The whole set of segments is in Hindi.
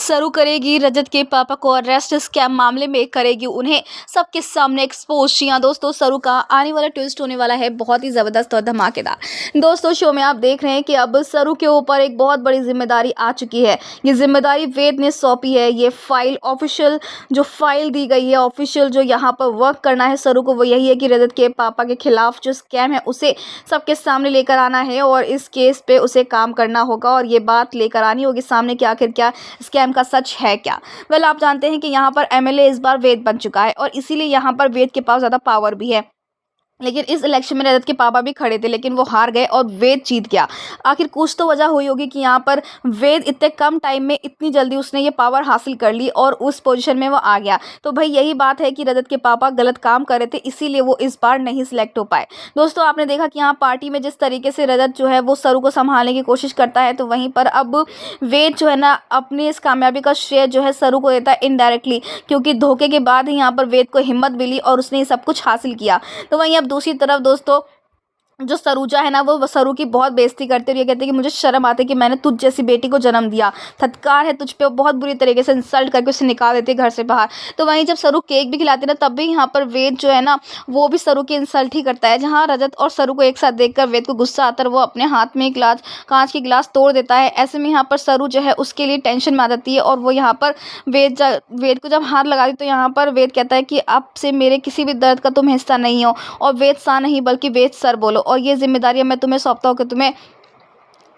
सरू करेगी रजत के पापा को अरेस्ट, स्कैम मामले में करेगी उन्हें सबके सामने एक्सपोज। जी हाँ दोस्तों, सरू का आने वाला ट्विस्ट होने वाला है बहुत ही ज़बरदस्त और धमाकेदार। दोस्तों शो में आप देख रहे हैं कि अब सरू के ऊपर एक बहुत बड़ी जिम्मेदारी आ चुकी है। ये जिम्मेदारी वेद ने सौंपी है। ये फाइल ऑफिशियल जो फाइल दी गई है, ऑफिशियल जो यहाँ पर वर्क करना है सरू को, वो यही है कि रजत के पापा के खिलाफ जो स्कैम है उसे सबके सामने लेकर आना है और इस केस पे उसे काम करना होगा और ये बात लेकर आनी होगी सामने कि आखिर क्या स्कैम का सच है क्या। वेल आप जानते हैं कि यहाँ पर एमएलए इस बार वेद बन चुका है और इसीलिए यहाँ पर वेद के पास ज़्यादा पावर भी है। लेकिन इस इलेक्शन में रजत के पापा भी खड़े थे लेकिन वो हार गए और वेद जीत गया। आखिर कुछ तो वजह हुई होगी कि यहाँ पर वेद इतने कम टाइम में इतनी जल्दी उसने ये पावर हासिल कर ली और उस पोजीशन में वो आ गया। तो भाई यही बात है कि रजत के पापा गलत काम कर रहे थे, इसीलिए वो इस बार नहीं सिलेक्ट हो पाए। दोस्तों आपने देखा कि यहाँ पार्टी में जिस तरीके से रजत जो है वो सरू को संभालने की कोशिश करता है, तो वहीं पर अब वेद जो है ना अपनी इस कामयाबी का श्रेय जो है सरू को देता है इनडायरेक्टली, क्योंकि धोखे के बाद ही यहाँ पर वेद को हिम्मत मिली और उसने ये सब कुछ हासिल किया। तो वहीं अब दूसरी तरफ दोस्तों जो सरूजा है ना वो सरू की बहुत बेइज्जती करती है। ये कहती है कि मुझे शर्म आती है कि मैंने तुझ जैसी बेटी को जन्म दिया, थत्कार है तुझ पे, बहुत बुरी तरीके से इंसल्ट करके उसे निकाल देती है घर से बाहर। तो वहीं जब सरू केक भी खिलाती है ना तब भी यहाँ पर वेद जो है ना वो भी सरू की इंसल्ट ही करता है। जहाँ रजत और सरू को एक साथ देखकर वेद को गुस्सा आता है, वो अपने हाथ में एक गिलास कांच की गिलास तोड़ देता है। ऐसे में यहाँ पर सरू जो है उसके लिए टेंशन में आ जाती है और वो यहाँ पर वेद को जब हाथ लगाती तो यहाँ पर वेद कहता है कि अब से मेरे किसी भी दर्द का तुम हिस्सा नहीं हो, और वेद सा नहीं बल्कि वेद सर बोलो, और ये जिम्मेदारी मैं तुम्हें सौंपता हूँ कि तुम्हें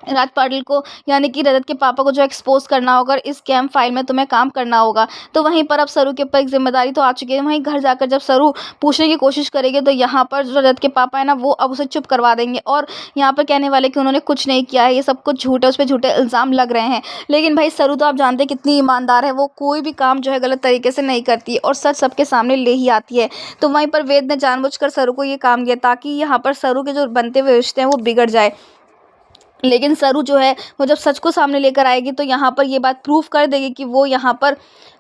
राज पाटिल को यानी कि रजत के पापा को जो एक्सपोज करना होगा, इस स्कैम फाइल में तुम्हें काम करना होगा। तो वहीं पर अब सरू के ऊपर एक जिम्मेदारी तो आ चुकी है। वहीं घर जाकर जब सरू पूछने की कोशिश करेगी तो यहाँ पर जो रजत के पापा है ना वो अब उसे चुप करवा देंगे और यहाँ पर कहने वाले कि उन्होंने कुछ नहीं किया है, ये सब कुछ झूठ है, उस पर झूठे इल्ज़ाम लग रहे हैं। लेकिन भाई सरू तो आप जानते हैं कितनी ईमानदार है, वो कोई भी काम जो है गलत तरीके से नहीं करती और सच सबके सामने ले ही आती है। तो वहीं पर वेद ने जानबूझकर सरू को ये काम किया ताकि यहाँ पर सरू के जो बनते हुए रिश्ते हैं वो बिगड़ जाए। लेकिन सरू जो है वो जब सच को सामने लेकर आएगी तो यहाँ पर ये बात प्रूफ कर देगी कि वो यहाँ पर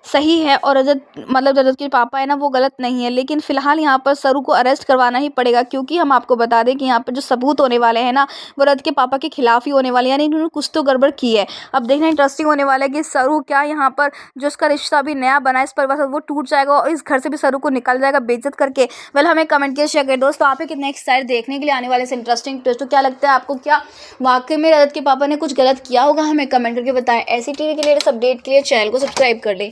सही है और रजत के पापा है ना वो गलत नहीं है। लेकिन फिलहाल यहाँ पर सरू को अरेस्ट करवाना ही पड़ेगा, क्योंकि हम आपको बता दें कि यहाँ पर जो सबूत होने वाले हैं ना वो रजत के पापा के खिलाफ ही होने वाले हैं, यानी इन्होंने कुछ तो गड़बड़ की है। अब देखना इंटरेस्टिंग होने वाला है कि सरू क्या यहाँ पर जो उसका रिश्ता अभी नया बना है इस परिवार से वो टूट जाएगा और इस घर से भी सरू को निकल जाएगा बेइज्जत करके। वेल हमें कमेंट किया शेयर करें दोस्तों, आप कितने एक्साइटेड देखने के लिए आने वाले से इंटरेस्टिंग ट्विस्ट। तो क्या लगता है आपको, क्या वाकई में रजत के पापा ने कुछ गलत किया होगा? हमें कमेंट करके बताएं। ऐसी टीवी के लिए अपडेट के लिए चैनल को सब्सक्राइब कर लें।